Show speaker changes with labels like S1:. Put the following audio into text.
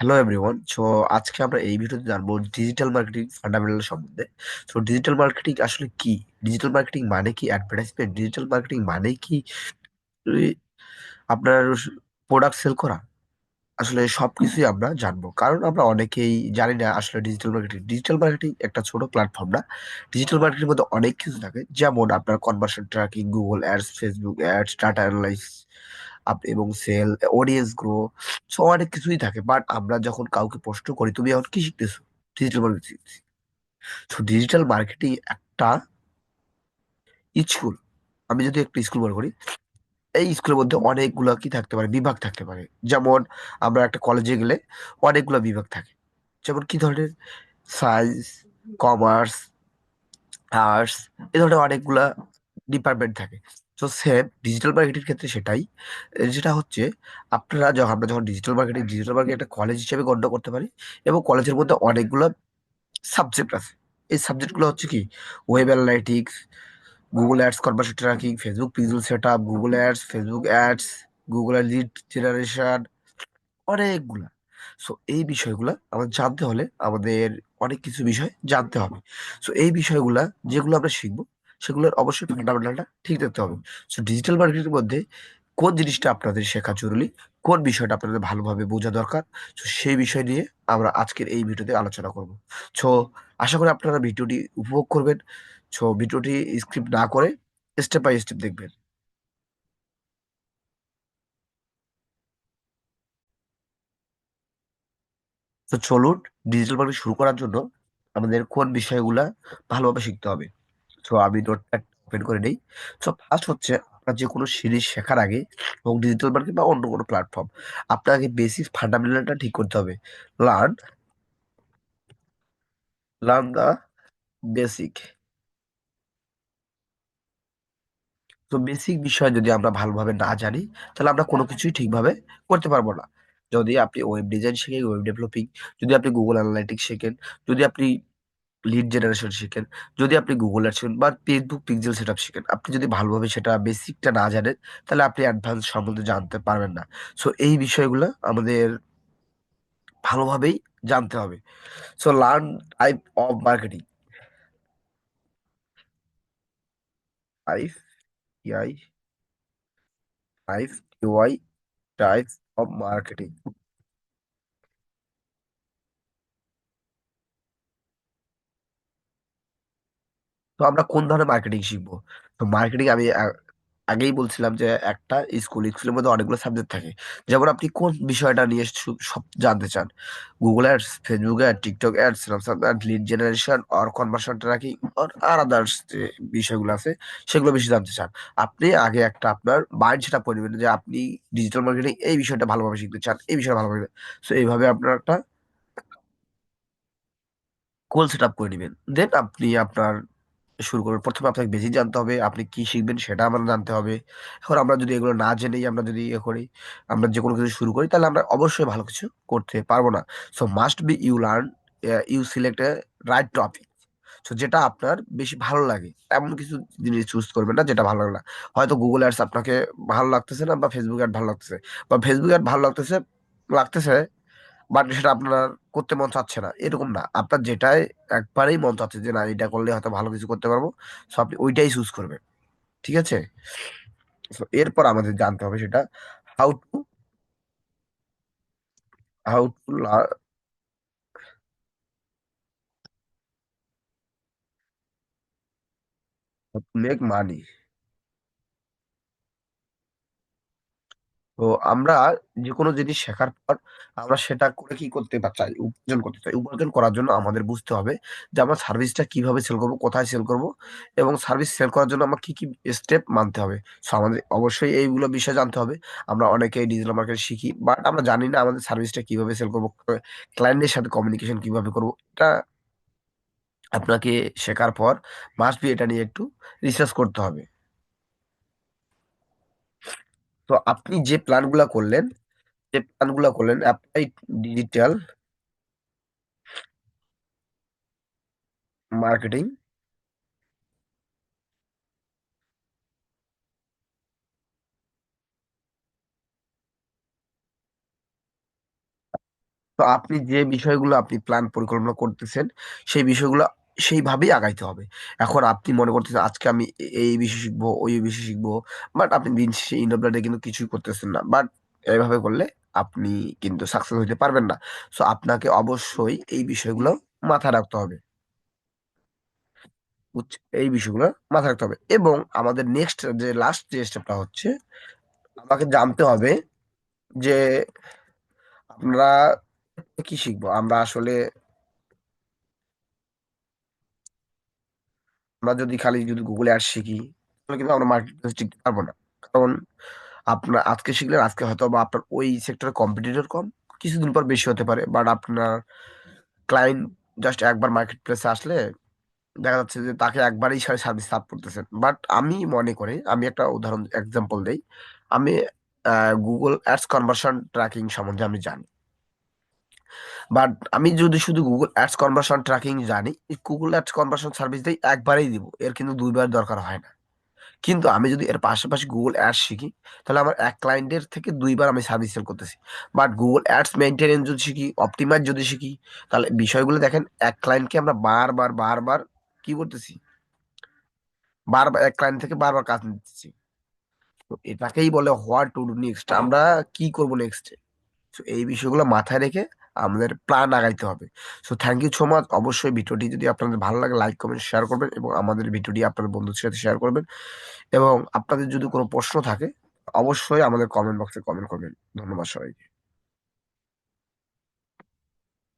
S1: Hello everyone. আজকে আমরা এই ভিডিওতে জানবো ডিজিটাল মার্কেটিং ফান্ডামেন্টাল সম্বন্ধে। ডিজিটাল মার্কেটিং আসলে কি? ডিজিটাল মার্কেটিং মানে কি অ্যাডভার্টাইজমেন্ট? ডিজিটাল মার্কেটিং মানে কি এই, আপনার প্রোডাক্ট সেল করা? আসলে সবকিছুই আমরা জানবো, কারণ আমরা অনেকেই জানি না আসলে ডিজিটাল মার্কেটিং একটা ছোট প্ল্যাটফর্ম না। ডিজিটাল মার্কেটিং মধ্যে অনেক কিছু থাকে, যেমন আপনার conversion tracking, Google ads, Facebook ads, data analyse এবং সেল, অডিয়েন্স গ্রো। অনেক কিছুই থাকে, বাট আমরা যখন কাউকে প্রশ্ন করি তুমি এখন কি শিখতেছো, ডিজিটাল মার্কেটিং। ডিজিটাল মার্কেটিং একটা স্কুল। আমি যদি একটা স্কুল মনে করি, এই স্কুলের মধ্যে অনেকগুলো কি থাকতে পারে, বিভাগ থাকতে পারে। যেমন আমরা একটা কলেজে গেলে অনেকগুলো বিভাগ থাকে। যেমন কি ধরনের, সায়েন্স, কমার্স, আর্টস, এ ধরনের অনেকগুলা ডিপার্টমেন্ট থাকে। সেম ডিজিটাল মার্কেটিং ক্ষেত্রে সেটাই। যেটা হচ্ছে, আমরা যখন ডিজিটাল মার্কেটিং একটা কলেজ হিসেবে গণ্য করতে পারি, এবং কলেজের মধ্যে অনেকগুলো সাবজেক্ট আছে। এই সাবজেক্টগুলো হচ্ছে কি, web analytics, Google ads, conversion tracking, Facebook pixel set up, Google ads, Facebook ads, Google lead generation, অনেকগুলা। এই বিষয়গুলা আমাদের জানতে হলে আমাদের অনেক কিছু বিষয় জানতে হবে। এই বিষয়গুলা যেগুলো আমরা শিখবো, সেগুলোর অবশ্যই ফান্ডামেন্টালটা ঠিক থাকতে হবে। ডিজিটাল মার্কেটিং এর মধ্যে কোন জিনিসটা আপনাদের শেখা জরুরি, কোন বিষয়টা আপনাদের ভালোভাবে বোঝা দরকার, সেই বিষয় নিয়ে আমরা আজকের এই ভিডিওতে আলোচনা করব। সো আশা করি আপনারা ভিডিওটি উপভোগ করবেন। ভিডিওটি স্ক্রিপ্ট না করে স্টেপ বাই স্টেপ দেখবেন। চলুন, ডিজিটাল মার্কেটিং শুরু করার জন্য আমাদের কোন বিষয়গুলা ভালোভাবে শিখতে হবে। আমি নোটটা ওপেন করে নেই। ফার্স্ট হচ্ছে, আপনার যে কোনো জিনিস শেখার আগে, এবং ডিজিটাল মার্কেটিং বা অন্য কোনো প্ল্যাটফর্ম, আপনাকে বেসিক ফান্ডামেন্টালটা ঠিক করতে হবে। লার্ন লার্ন দা বেসিক। বেসিক বিষয় যদি আমরা ভালোভাবে না জানি, তাহলে আমরা কোনো কিছুই ঠিকভাবে করতে পারবো না। যদি আপনি ওয়েব ডিজাইন শিখেন, ওয়েব ডেভেলপিং, যদি আপনি গুগল অ্যানালাইটিক্স শেখেন, যদি আপনি লিড জেনারেশন শিখেন, যদি আপনি গুগল অ্যাডস শিখেন বা ফেসবুক পিক্সেল সেটআপ শিখেন, আপনি যদি ভালোভাবে সেটা বেসিকটা না জানেন, তাহলে আপনি অ্যাডভান্স সম্বন্ধে জানতে পারবেন না। এই বিষয়গুলো আমাদের ভালোভাবেই জানতে হবে। Learn type of marketing. Type, T I, type, T Y, type of marketing. আমরা কোন ধরনের মার্কেটিং শিখবো? মার্কেটিং আমি আগেই বলছিলাম যে একটা স্কুলের মধ্যে অনেকগুলো সাবজেক্ট থাকে। যেমন আপনি কোন বিষয়টা নিয়ে সব জানতে চান, Google ads, Facebook ad, TikTok ad, Snapchat ad, lead generation আর কনভার্সন ট্র্যাকিং আর আদার্স যে বিষয়গুলো আছে, সেগুলো বেশি জানতে চান। আপনি আগে একটা আপনার মাইন্ড সেট আপ করে নেবেন যে আপনি ডিজিটাল মার্কেটিং এই বিষয়টা ভালোভাবে শিখতে চান, এই বিষয়টা ভালোভাবে। এইভাবে আপনার একটা গোল সেট আপ করে নিবেন। দেন আপনি আপনার শুরু করবেন। প্রথমে আপনাকে বেসিক জানতে হবে, আপনি কি শিখবেন সেটা আমার জানতে হবে। এখন আমরা যদি এগুলো না জেনেই আমরা যদি ইয়ে করি, আমরা যে কোনো কিছু শুরু করি, তাহলে আমরা অবশ্যই ভালো কিছু করতে পারবো না। Must be you learn, you select a right topic. যেটা আপনার বেশি ভালো লাগে, এমন কিছু জিনিস চুজ করবেন না যেটা ভালো লাগে না। হয়তো গুগল অ্যাডস আপনাকে ভালো লাগতেছে না, বা ফেসবুক অ্যাড ভালো লাগতেছে, বা ফেসবুক অ্যাড ভালো লাগতেছে লাগতেছে বাট সেটা আপনার করতে মন চাচ্ছে না, এরকম না। আপনার যেটাই একবারেই মন চাচ্ছে যে না, এটা করলে হয়তো ভালো কিছু করতে পারবো, আপনি ওইটাই চুজ করবেন। ঠিক আছে? এরপর আমাদের জানতে হবে সেটা, how to how to make money. তো আমরা যে কোনো জিনিস শেখার পর আমরা সেটা করে কি করতে বা চাই, উপার্জন করতে চাই। উপার্জন করার জন্য আমাদের বুঝতে হবে যে আমরা সার্ভিসটা কিভাবে সেল করবো, কোথায় সেল করব, এবং সার্ভিস সেল করার জন্য আমরা কি কি স্টেপ মানতে হবে। আমাদের অবশ্যই এইগুলো বিষয় জানতে হবে। আমরা অনেকেই ডিজিটাল মার্কেট শিখি, বাট আমরা জানি না আমাদের সার্ভিসটা কিভাবে সেল করবো, ক্লায়েন্টের সাথে কমিউনিকেশন কিভাবে করবো। এটা আপনাকে শেখার পর মাস্ট বি এটা নিয়ে একটু রিসার্চ করতে হবে। আপনি যে প্ল্যানগুলো করলেন, অ্যাপ্লাই ডিজিটাল মার্কেটিং, তো আপনি যে বিষয়গুলো আপনি প্ল্যান পরিকল্পনা করতেছেন সেই বিষয়গুলো সেইভাবেই আগাইতে হবে। এখন আপনি মনে করতেছেন আজকে আমি এই বিষয় শিখবো, ওই বিষয় শিখবো, বাট আপনি দিন শেষে ইন অফ দ্য ডে কিন্তু কিছুই করতেছেন না। বাট এইভাবে করলে আপনি কিন্তু সাকসেস হইতে পারবেন না। সো আপনাকে অবশ্যই এই বিষয়গুলো মাথায় রাখতে হবে। এই বিষয়গুলো মাথায় রাখতে হবে এবং আমাদের নেক্সট যে লাস্ট যে স্টেপটা হচ্ছে আমাকে জানতে হবে যে আমরা কি শিখবো। আমরা আসলে আমরা যদি গুগল অ্যাডস শিখি তাহলে কিন্তু আমরা মার্কেট প্লেস টিকতে পারবো না। কারণ আপনার আজকে শিখলেন আজকে হয়তো বা আপনার ওই সেক্টরে কম্পিটিটর কম, কিছুদিন পর বেশি হতে পারে। বাট আপনার ক্লায়েন্ট জাস্ট একবার মার্কেট প্লেসে আসলে দেখা যাচ্ছে যে তাকে একবারই সার্ভিস সার্ভ করতেছেন। বাট আমি মনে করি, আমি একটা উদাহরণ এক্সাম্পল দেই। আমি গুগল অ্যাডস কনভার্সন ট্র্যাকিং সম্বন্ধে আমি জানি। বাট আমি যদি শুধু গুগল অ্যাডস কনভার্সন ট্র্যাকিং জানি, এই গুগল অ্যাডস কনভার্সন সার্ভিস দিয়ে একবারেই দিব, এর কিন্তু দুইবার দরকার হয় না। কিন্তু আমি যদি এর পাশাপাশি গুগল অ্যাডস শিখি তাহলে আমার এক ক্লায়েন্টের থেকে দুইবার আমি সার্ভিস সেল করতেছি। বাট গুগল অ্যাডস মেনটেনেন্স যদি শিখি, অপটিমাইজ যদি শিখি, তাহলে বিষয়গুলো দেখেন এক ক্লায়েন্টকে আমরা বারবার বারবার কি করতেছি, বারবার এক ক্লায়েন্ট থেকে বারবার কাজ নিতেছি। তো এটাকেই বলে হোয়াট টু ডু নেক্সট, আমরা কি করব নেক্সট। তো এই বিষয়গুলো মাথায় রেখে আমাদের প্ল্যান আগাইতে হবে। So thank you so much. অবশ্যই ভিডিওটি যদি আপনাদের ভালো লাগে লাইক কমেন্ট শেয়ার করবেন এবং আমাদের ভিডিওটি আপনাদের বন্ধুদের সাথে শেয়ার করবেন। এবং আপনাদের যদি কোনো প্রশ্ন থাকে অবশ্যই আমাদের কমেন্ট বক্সে কমেন্ট করবেন। ধন্যবাদ সবাইকে।